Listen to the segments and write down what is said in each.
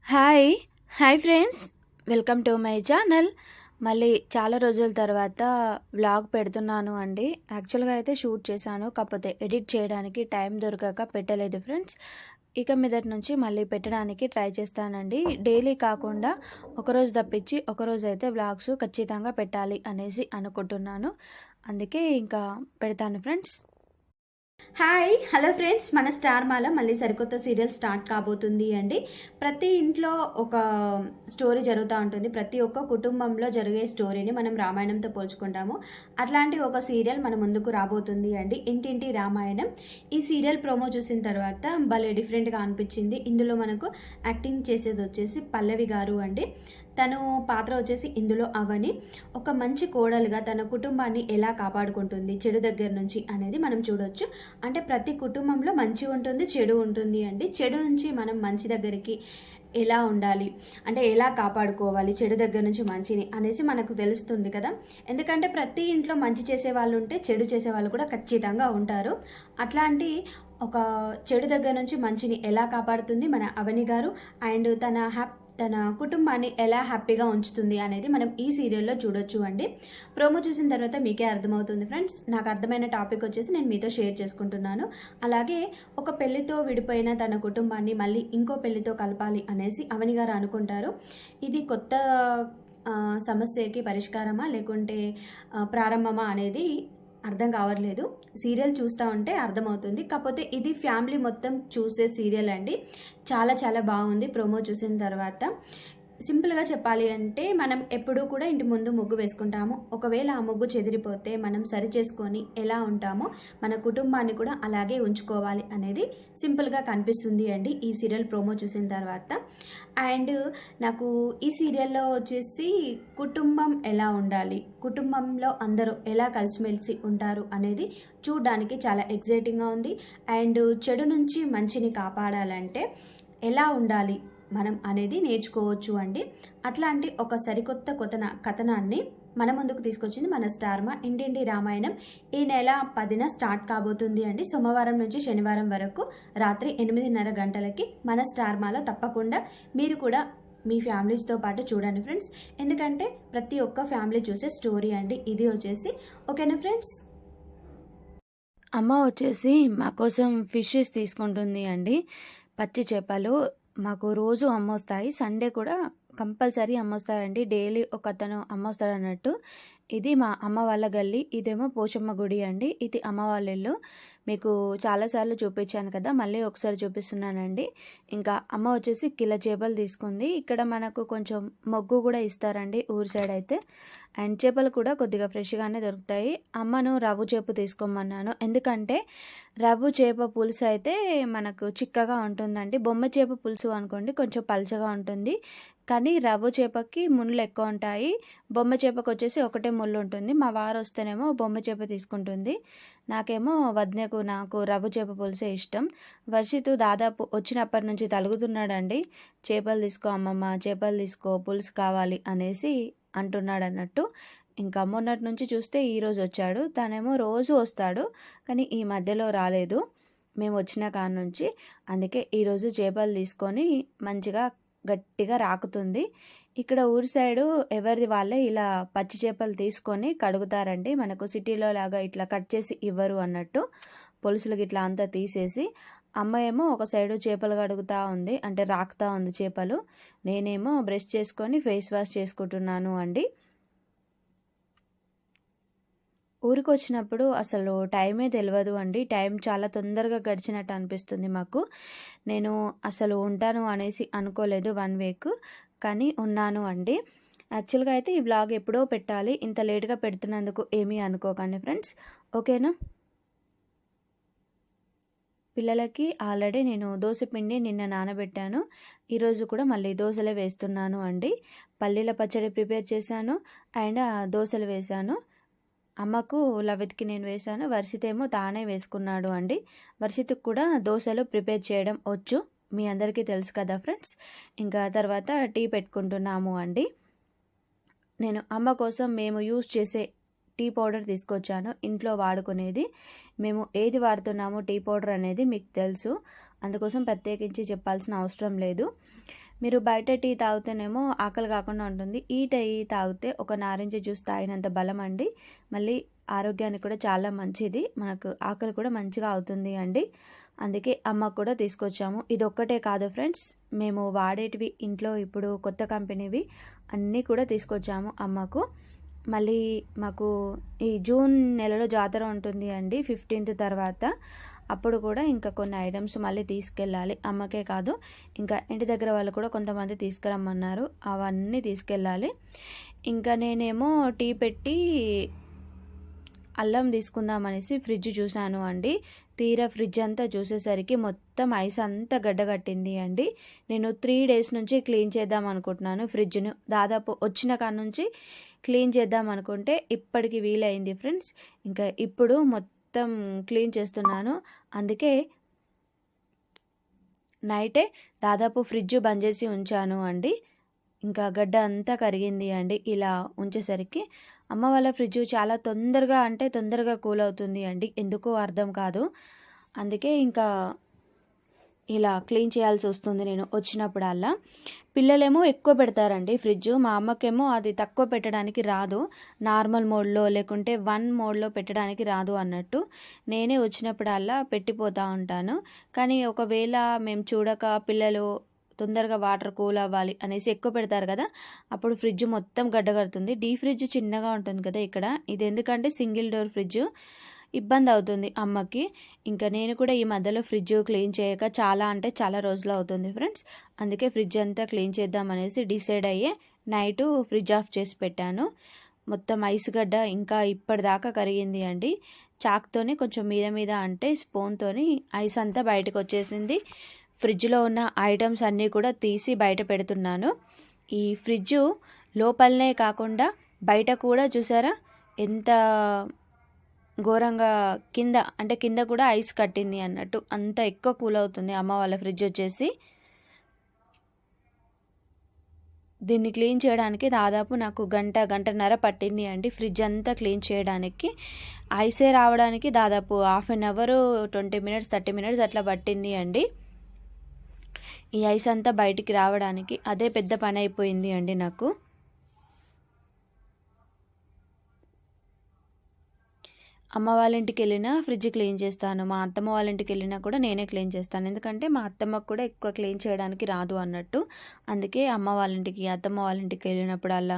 Hi hi friends, welcome to my channel. మళ్ళీ చాలా రోజుల తర్వాత వ్లాగ్ పెడుతున్నాను అండి. యాక్చువల్గా అయితే షూట్ చేశాను, కాకపోతే ఎడిట్ చేయడానికి టైం దొరకక పెట్టలేదు ఫ్రెండ్స్. ఇక మీదటి నుంచి మళ్ళీ పెట్టడానికి ట్రై చేస్తానండి. డైలీ కాకుండా ఒకరోజు తప్పించి ఒకరోజు అయితే వ్లాగ్స్ ఖచ్చితంగా పెట్టాలి అనేసి అనుకుంటున్నాను. అందుకే ఇంకా పెడతాను ఫ్రెండ్స్. హలో ఫ్రెండ్స్, మన స్టార్ మాల మళ్ళీ సరికొత్త సీరియల్ స్టార్ట్ కాబోతుంది అండి. ప్రతి ఇంట్లో ఒక స్టోరీ జరుగుతూ ఉంటుంది. ప్రతి ఒక్క కుటుంబంలో జరిగే స్టోరీని మనం రామాయణంతో పోల్చుకుంటాము. అట్లాంటి ఒక సీరియల్ మన ముందుకు రాబోతుంది అండి, ఇంటింటి రామాయణం. ఈ సీరియల్ ప్రోమో చూసిన తర్వాత భలే డిఫరెంట్గా అనిపించింది. ఇందులో మనకు యాక్టింగ్ చేసేది వచ్చేసి పల్లవి గారు అండి. తను పాత్ర వచ్చేసి ఇందులో అవని ఒక మంచి కోడలుగా తన కుటుంబాన్ని ఎలా కాపాడుకుంటుంది చెడు దగ్గర నుంచి అనేది మనం చూడొచ్చు. అంటే ప్రతి కుటుంబంలో మంచి ఉంటుంది, చెడు ఉంటుంది అండి. చెడు నుంచి మనం మంచి దగ్గరికి ఎలా ఉండాలి, అంటే ఎలా కాపాడుకోవాలి చెడు దగ్గర నుంచి మంచిని అనేసి మనకు తెలుస్తుంది కదా. ఎందుకంటే ప్రతి ఇంట్లో మంచి చేసే వాళ్ళు ఉంటే చెడు చేసే వాళ్ళు కూడా ఖచ్చితంగా ఉంటారు. అట్లాంటి ఒక చెడు దగ్గర నుంచి మంచిని ఎలా కాపాడుతుంది మన అవని గారు, అండ్ తన కుటుంబాన్ని ఎలా హ్యాపీగా ఉంచుతుంది అనేది మనం ఈ సీరియల్లో చూడొచ్చు అండి. ప్రోమో చూసిన తర్వాత మీకే అర్థమవుతుంది ఫ్రెండ్స్. నాకు అర్థమైన టాపిక్ వచ్చేసి నేను మీతో షేర్ చేసుకుంటున్నాను. అలాగే ఒక పెళ్లితో విడిపోయిన తన కుటుంబాన్ని మళ్ళీ ఇంకో పెళ్లితో కలపాలి అనేసి అవని గారు అనుకుంటారు. ఇది కొత్త సమస్యకి పరిష్కారమా లేకుంటే ప్రారంభమా అనేది అర్థం కావట్లేదు. సీరియల్ చూస్తూ ఉంటే అర్థమవుతుంది. కాకపోతే ఇది ఫ్యామిలీ మొత్తం చూసే సీరియల్ అండి. చాలా చాలా బాగుంది ప్రోమో చూసిన తర్వాత. సింపుల్గా చెప్పాలి అంటే మనం ఎప్పుడూ కూడా ఇంటి ముందు ముగ్గు వేసుకుంటాము. ఒకవేళ ఆ ముగ్గు చెదిరిపోతే మనం సరి చేసుకొని ఎలా ఉంటామో మన కుటుంబాన్ని కూడా అలాగే ఉంచుకోవాలి అనేది సింపుల్గా కనిపిస్తుంది అండి ఈ సీరియల్ ప్రోమో చూసిన తర్వాత. అండ్ నాకు ఈ సీరియల్లో వచ్చేసి కుటుంబం ఎలా ఉండాలి, కుటుంబంలో అందరూ ఎలా కలిసిమెలిసి ఉంటారు అనేది చూడడానికి చాలా ఎగ్జైటింగ్గా ఉంది. అండ్ చెడు నుంచి మంచిని కాపాడాలంటే ఎలా ఉండాలి మనం అనేది నేర్చుకోవచ్చు అండి. అట్లాంటి ఒక సరికొత్త కథనాన్ని మన ముందుకు తీసుకొచ్చింది మన స్టార్ మా ఇంటింటి రామాయణం. ఈ నెల 10న స్టార్ట్ కాబోతుంది అండి. సోమవారం నుంచి శనివారం వరకు రాత్రి 8:30 గంటలకి మన స్టార్ మాలో తప్పకుండా మీరు కూడా మీ ఫ్యామిలీస్తో పాటు చూడండి ఫ్రెండ్స్. ఎందుకంటే ప్రతి ఒక్క ఫ్యామిలీ చూసే స్టోరీ అండి ఇది వచ్చేసి. ఓకేనా ఫ్రెండ్స్? అమ్మ వచ్చేసి మా కోసం ఫిషెస్ తీసుకుంటుంది అండి. పచ్చి చేపలు మాకు రోజు అమ్మొస్తాయి. సండే కూడా కంపల్సరీ అమ్మొస్తాయండి. డైలీ ఒక అతను అమ్మొస్తాడు అన్నట్టు. ఇది మా అమ్మ వాళ్ళ గల్లీ, ఇదేమో పోచమ్మ గుడి అండి. ఇది అమ్మ వాళ్ళ ఇల్లు. మీకు చాలాసార్లు చూపించాను కదా, మళ్ళీ ఒకసారి చూపిస్తున్నానండి. ఇంకా అమ్మ వచ్చేసి కిలో చేపలు తీసుకుంది. ఇక్కడ మనకు కొంచెం మొగ్గు కూడా ఇస్తారండి ఊరి సైడ్ అయితే. అండ్ చేపలు కూడా కొద్దిగా ఫ్రెష్గానే దొరుకుతాయి. అమ్మను రవ్వు చేప తీసుకోమన్నాను, ఎందుకంటే రవ్వు చేప పులుసు అయితే మనకు చిక్కగా ఉంటుందండి. బొమ్మ చేప పులుసు అనుకోండి కొంచెం పలుచగా ఉంటుంది, కానీ రవ్వు చేపకి ముళ్ళు ఎక్కువ ఉంటాయి. బొమ్మ చేపకు వచ్చేసి ఒకటే ముళ్ళు ఉంటుంది. మా వారు వస్తేనేమో బొమ్మ చేప తీసుకుంటుంది, నాకేమో నాకు రవ్వు చేప పులుసే ఇష్టం. వర్షితు దాదాపు వచ్చినప్పటి నుంచి తలుగుతున్నాడండి, చేపలు తీసుకో అమ్మమ్మ, చేపలు తీసుకో, పులుసు కావాలి అనేసి అంటున్నాడు అన్నట్టు. ఇంకా మొన్నటి నుంచి చూస్తే ఈరోజు వచ్చాడు. తనేమో రోజు వస్తాడు, కానీ ఈ మధ్యలో రాలేదు మేము వచ్చిన కాడ నుంచి. అందుకే ఈరోజు చేపలు తీసుకొని మంచిగా గట్టిగా రాకుతుంది. ఇక్కడ ఊరి సైడు ఎవరిది వాళ్ళే ఇలా పచ్చి చేపలు తీసుకొని కడుగుతారండి. మనకు సిటీలో లాగా ఇట్లా కట్ చేసి ఇవ్వరు అన్నట్టు. పులుసులకి ఇట్లా అంతా తీసేసి అమ్మ ఏమో ఒక సైడు చేపలు కడుగుతూ ఉంది, అంటే రాకుతూ ఉంది చేపలు. నేనేమో బ్రష్ చేసుకొని ఫేస్ వాష్ చేసుకుంటున్నాను అండి. ఊరికి వచ్చినప్పుడు అసలు టైమే తెలియదు అండి. టైం చాలా తొందరగా గడిచినట్టు అనిపిస్తుంది మాకు. నేను అసలు ఉంటాను అనేసి అనుకోలేదు 1 వీక్, కానీ ఉన్నాను అండి. యాక్చువల్గా అయితే ఈ వ్లాగ్ ఎప్పుడో పెట్టాలి, ఇంత లేట్గా పెడుతున్నందుకు ఏమీ అనుకోకండి ఫ్రెండ్స్. ఓకేనా? పిల్లలకి ఆల్రెడీ నేను దోసపిండి నిన్న నానబెట్టాను. ఈరోజు కూడా మళ్ళీ దోశలే వేస్తున్నాను అండి. పల్లీల పచ్చడి ప్రిపేర్ చేశాను అండ్ దోశలు వేశాను. అమ్మకు లవిత్కి నేను వేశాను, వర్షిత్ ఏమో తానే వేసుకున్నాడు అండి. వర్షిత్కి కూడా దోశలు ప్రిపేర్ చేయడం వచ్చు, మీ అందరికీ తెలుసు కదా ఫ్రెండ్స్. ఇంకా తర్వాత టీ పెట్టుకుంటున్నాము అండి. నేను అమ్మ కోసం మేము యూజ్ చేసే టీ పౌడర్ తీసుకొచ్చాను, ఇంట్లో వాడుకునేది. మేము ఏది వాడుతున్నామో టీ పౌడర్ అనేది మీకు తెలుసు, అందుకోసం ప్రత్యేకించి చెప్పాల్సిన అవసరం లేదు. మీరు బయట టీ తాగితేనేమో ఆకలి కాకుండా ఉంటుంది. ఈ టీ తాగితే ఒక నారింజ జ్యూస్ తాగినంత బలం అండి. మళ్ళీ ఆరోగ్యానికి కూడా చాలా మంచిది. మనకు ఆకలి కూడా మంచిగా అవుతుంది అండి. అందుకే అమ్మకు కూడా తీసుకొచ్చాము. ఇది ఒక్కటే కాదు ఫ్రెండ్స్, మేము వాడేటివి ఇంట్లో ఇప్పుడు కొత్త కంపెనీవి అన్నీ కూడా తీసుకొచ్చాము అమ్మకు. మళ్ళీ మాకు ఈ జూన్ నెలలో జాతర ఉంటుంది అండి 15th తర్వాత. అప్పుడు కూడా ఇంకా కొన్ని ఐటమ్స్ మళ్ళీ తీసుకెళ్ళాలి. అమ్మకే కాదు, ఇంకా ఇంటి దగ్గర వాళ్ళు కూడా కొంతమంది తీసుకురమ్మన్నారు. అవన్నీ తీసుకెళ్ళాలి. ఇంకా నేనేమో టీ పెట్టి అల్లం తీసుకుందామనేసి ఫ్రిడ్జ్ చూశాను అండి. తీరా ఫ్రిడ్జ్ అంతా చూసేసరికి మొత్తం ఐస్ అంతా గడ్డగట్టింది అండి. నేను 3 days నుంచి క్లీన్ చేద్దాం అనుకుంటున్నాను ఫ్రిడ్జ్ను. దాదాపు వచ్చిన కాడ నుంచి క్లీన్ చేద్దాం అనుకుంటే ఇప్పటికి వీలైంది ఫ్రెండ్స్. ఇంకా ఇప్పుడు మొత్తం క్లీన్ చేస్తున్నాను. అందుకే నైటే దాదాపు ఫ్రిడ్జ్ బంద్ చేసి ఉంచాను అండి. ఇంకా గడ్డ అంతా కరిగింది అండి ఇలా ఉంచేసరికి. అమ్మ వాళ్ళ ఫ్రిడ్జ్ చాలా తొందరగా కూల్ అవుతుంది అండి, ఎందుకో అర్థం కాదు. అందుకే ఇంకా ఇలా క్లీన్ చేయాల్సి వస్తుంది నేను వచ్చినప్పుడల్లా. పిల్లలేమో ఎక్కువ పెడతారండి ఫ్రిడ్జ్, మా అమ్మకేమో అది తక్కువ పెట్టడానికి రాదు. నార్మల్ మోడ్లో లేకుంటే 1 మోడ్లో పెట్టడానికి రాదు అన్నట్టు. నేనే వచ్చినప్పుడల్లా పెట్టిపోతూ ఉంటాను. కానీ ఒకవేళ మేము చూడక పిల్లలు తొందరగా వాటర్ కూల్ అవ్వాలి అనేసి ఎక్కువ పెడతారు కదా, అప్పుడు ఫ్రిడ్జ్ మొత్తం గడ్డగడుతుంది. డీ ఫ్రిడ్జ్ చిన్నగా ఉంటుంది కదా ఇక్కడ, ఇది ఎందుకంటే సింగిల్ డోర్ ఫ్రిడ్జ్, ఇబ్బంది అవుతుంది అమ్మకి. ఇంకా నేను కూడా ఈ మధ్యలో ఫ్రిడ్జ్ క్లీన్ చేయక చాలా రోజులు అవుతుంది ఫ్రెండ్స్. అందుకే ఫ్రిడ్జ్ అంతా క్లీన్ చేద్దాం అనేసి డిసైడ్ అయ్యే నైటు ఫ్రిడ్జ్ ఆఫ్ చేసి పెట్టాను. మొత్తం ఐస్ గడ్డ ఇంకా ఇప్పటిదాకా కరిగింది అండి. చాక్తోనే కొంచెం మీద అంటే స్పూన్తోని ఐస్ అంతా బయటకు వచ్చేసింది. ఫ్రిడ్జ్లో ఉన్న ఐటమ్స్ అన్నీ కూడా తీసి బయట పెడుతున్నాను. ఈ ఫ్రిడ్జ్ లోపలనే కాకుండా బయట కూడా చూసారా ఎంత ఘోరంగా కింద కూడా ఐస్ కట్టింది అన్నట్టు, అంత ఎక్కువ కూల్ అవుతుంది అమ్మ వాళ్ళ ఫ్రిడ్జ్ వచ్చేసి. దీన్ని క్లీన్ చేయడానికి దాదాపు నాకు గంటన్నర పట్టింది అండి ఫ్రిడ్జ్ అంతా క్లీన్ చేయడానికి. ఐసే రావడానికి దాదాపు 1/2 hour 20 minutes 30 minutes అట్లా పట్టింది అండి. ఈ ఐస్ అంతా బయటికి రావడానికి అదే పెద్ద పని అయిపోయింది అండి నాకు. అమ్మ వాళ్ళ ఇంటికి వెళ్ళినా ఫ్రిడ్జ్ క్లీన్ చేస్తాను, మా అత్తమ్మ వాళ్ళ ఇంటికి వెళ్ళినా కూడా నేనే క్లీన్ చేస్తాను. ఎందుకంటే మా అత్తమ్మకు కూడా ఎక్కువ క్లీన్ చేయడానికి రాదు అన్నట్టు. అందుకే అమ్మ వాళ్ళ ఇంటికి అత్తమ్మ వాళ్ళ ఇంటికి వెళ్ళినప్పుడు అలా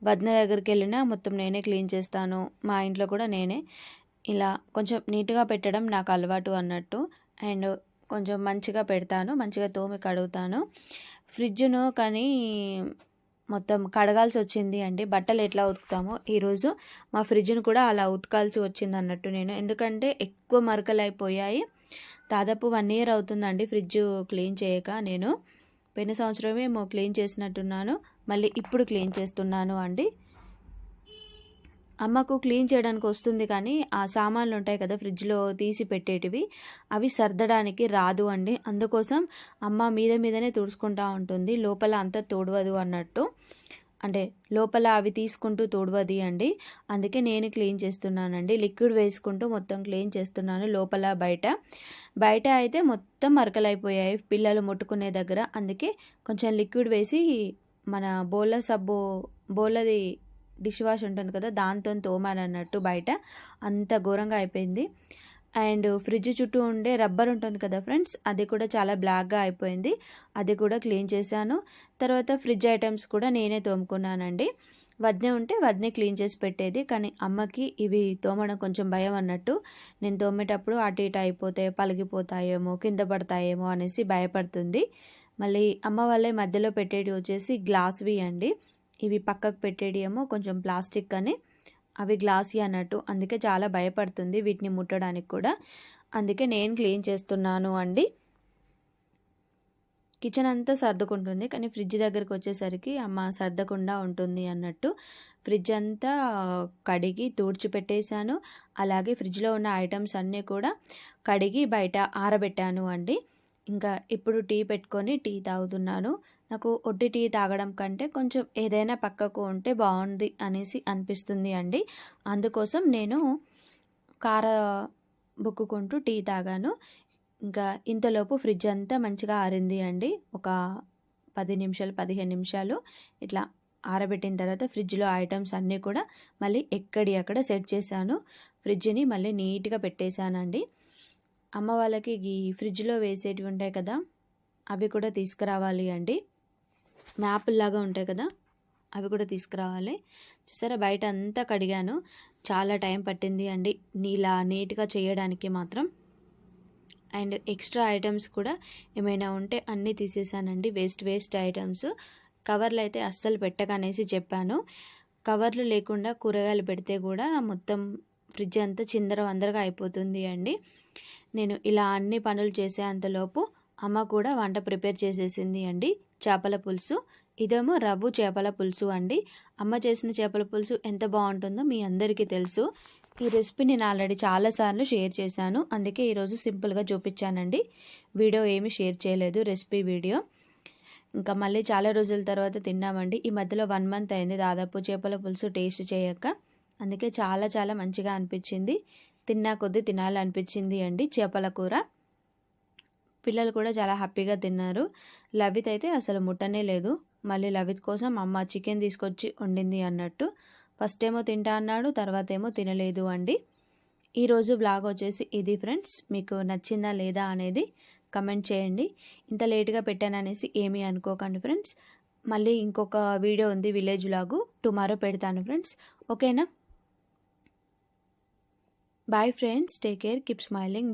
వదిన దగ్గరికి వెళ్ళినా మొత్తం నేనే క్లీన్ చేస్తాను. మా ఇంట్లో కూడా నేనే ఇలా కొంచెం నీట్గా పెట్టడం నాకు అలవాటు అన్నట్టు. అండ్ కొంచెం మంచిగా పెడతాను, మంచిగా తోమి కడుగుతాను ఫ్రిడ్జ్ను. కానీ మొత్తం కడగాల్సి వచ్చింది అండి. బట్టలు ఎట్లా ఉతుకుతామో ఈరోజు మా ఫ్రిడ్జ్ను కూడా అలా ఉతకాల్సి వచ్చింది అన్నట్టు నేను. ఎందుకంటే ఎక్కువ మరకలు అయిపోయాయి. దాదాపు 1 year అవుతుందండి ఫ్రిడ్జ్ క్లీన్ చేయక. నేను పోయిన సంవత్సరమే క్లీన్ చేసినట్టున్నాను, మళ్ళీ ఇప్పుడు క్లీన్ చేస్తున్నాను అండి. అమ్మకు క్లీన్ చేయడానికి వస్తుంది కానీ ఆ సామాన్లు ఉంటాయి కదా ఫ్రిడ్జ్లో తీసి పెట్టేటివి, అవి సర్దడానికి రాదు అండి. అందుకోసం అమ్మ మీదనే తుడుచుకుంటూ ఉంటుంది, లోపల అంతా తోడవదు అన్నట్టు. అంటే లోపల అవి తీసుకుంటూ తోడవది అండి. అందుకే నేను క్లీన్ చేస్తున్నానండి. లిక్విడ్ వేసుకుంటూ మొత్తం క్లీన్ చేస్తున్నాను లోపల బయట అయితే మొత్తం మరకలైపోయాయి పిల్లలు ముట్టుకునే దగ్గర. అందుకే కొంచెం లిక్విడ్ వేసి మన బోలది డిష్ వాష్ ఉంటుంది కదా, దాంతో తోమాను అన్నట్టు. బయట అంత ఘోరంగా అయిపోయింది. అండ్ ఫ్రిడ్జ్ చుట్టూ ఉండే రబ్బర్ ఉంటుంది కదా ఫ్రెండ్స్, అది కూడా చాలా బ్లాక్గా అయిపోయింది, అది కూడా క్లీన్ చేశాను. తర్వాత ఫ్రిడ్జ్ ఐటమ్స్ కూడా నేనే తోముకున్నానండి. వదిన ఉంటే వదినే క్లీన్ చేసి పెట్టేది, కానీ అమ్మకి ఇవి తోమడం కొంచెం భయం అన్నట్టు. నేను తోమేటప్పుడు అటు ఇటు అయిపోతాయో పలిగిపోతాయేమో కింద పడతాయేమో అనేసి భయపడుతుంది. మళ్ళీ అమ్మ వాళ్ళే మధ్యలో పెట్టేవి వచ్చేసి గ్లాస్వి అండి, ఇవి పక్కకు పెట్టేది ఏమో కొంచెం ప్లాస్టిక్ అని, అవి గ్లాసీ అన్నట్టు. అందుకే చాలా భయపడుతుంది వీటిని ముట్టడానికి కూడా. అందుకే నేను క్లీన్ చేస్తున్నాను అండి. కిచెన్ అంతా సర్దుకుంటుంది, కానీ ఫ్రిడ్జ్ దగ్గరికి వచ్చేసరికి అమ్మ సర్దకుండా ఉంటుంది అన్నట్టు. ఫ్రిడ్జ్ అంతా కడిగి తుడిచిపెట్టేశాను. అలాగే ఫ్రిడ్జ్లో ఉన్న ఐటమ్స్ అన్నీ కూడా కడిగి బయట ఆరబెట్టాను అండి. ఇంకా ఇప్పుడు టీ పెట్టుకొని టీ తాగుతున్నాను. నాకు ఒట్టి టీ తాగడం కంటే కొంచెం ఏదైనా పక్కకు ఉంటే బాగుంది అనేసి అనిపిస్తుంది అండి. అందుకోసం నేను కార బుక్కుకుంటూ టీ తాగాను. ఇంకా ఇంతలోపు ఫ్రిడ్జ్ అంతా మంచిగా ఆరింది అండి. ఒక 10 నిమిషాలు 15 నిమిషాలు ఇట్లా ఆరబెట్టిన తర్వాత ఫ్రిడ్జ్లో ఐటమ్స్ అన్నీ కూడా మళ్ళీ ఎక్కడి అక్కడ సెట్ చేశాను. ఫ్రిడ్జ్ని మళ్ళీ నీట్గా పెట్టేశానండి. అమ్మ వాళ్ళకి ఈ ఫ్రిడ్జ్లో వేసేటివి ఉంటాయి కదా, అవి కూడా తీసుకురావాలి అండి. మ్యాపుల్లాగా ఉంటాయి కదా, అవి కూడా తీసుకురావాలి. చూసారా, బయట అంతా కడిగాను. చాలా టైం పట్టింది అండి ఇలా నీట్గా చేయడానికి మాత్రం. అండ్ ఎక్స్ట్రా ఐటమ్స్ కూడా ఏమైనా ఉంటే అన్నీ తీసేసానండి. Waste items. కవర్లు అయితే అస్సలు పెట్టకనేసి చెప్పాను. కవర్లు లేకుండా కూరగాయలు పెడితే కూడా మొత్తం ఫ్రిడ్జ్ అంతా చిందరవందరగా అయిపోతుంది అండి. నేను ఇలా అన్ని పనులు చేసే అంతలోపు అమ్మ కూడా వంట ప్రిపేర్ చేసేసింది అండి. చేపల పులుసు. ఇదేమో రవ్వు చేపల పులుసు అండి. అమ్మ చేసిన చేపల పులుసు ఎంత బాగుంటుందో మీ అందరికీ తెలుసు. ఈ రెసిపీ నేను ఆల్రెడీ చాలాసార్లు షేర్ చేశాను, అందుకే ఈరోజు సింపుల్గా చూపించానండి. వీడియో ఏమీ షేర్ చేయలేదు, రెసిపీ వీడియో. ఇంకా మళ్ళీ చాలా రోజుల తర్వాత తిన్నామండి. ఈ మధ్యలో 1 మంత్ అయింది దాదాపు చేపల పులుసు టేస్ట్ చేయక. అందుకే చాలా చాలా మంచిగా అనిపించింది. తిన్నా కొద్దీ తినాలనిపించింది అండి చేపల కూర. పిల్లలు కూడా చాలా హ్యాపీగా తిన్నారు. లవిత్ అయితే అసలు ముట్టనే లేదు. మళ్ళీ లవిత్ కోసం అమ్మ చికెన్ తీసుకొచ్చి వండింది అన్నట్టు. ఫస్ట్ ఏమో తింటా అన్నాడు, తర్వాత ఏమో తినలేదు అండి. ఈరోజు వ్లాగ్ వచ్చేసి ఇది ఫ్రెండ్స్. మీకు నచ్చిందా లేదా అనేది కమెంట్ చేయండి. ఇంత లేట్గా పెట్టాననేసి ఏమీ అనుకోకండి ఫ్రెండ్స్. మళ్ళీ ఇంకొక వీడియో ఉంది విలేజ్ వ్లాగు, టుమారో పెడతాను ఫ్రెండ్స్. ఓకేనా? Bye friends, take care, keep smiling.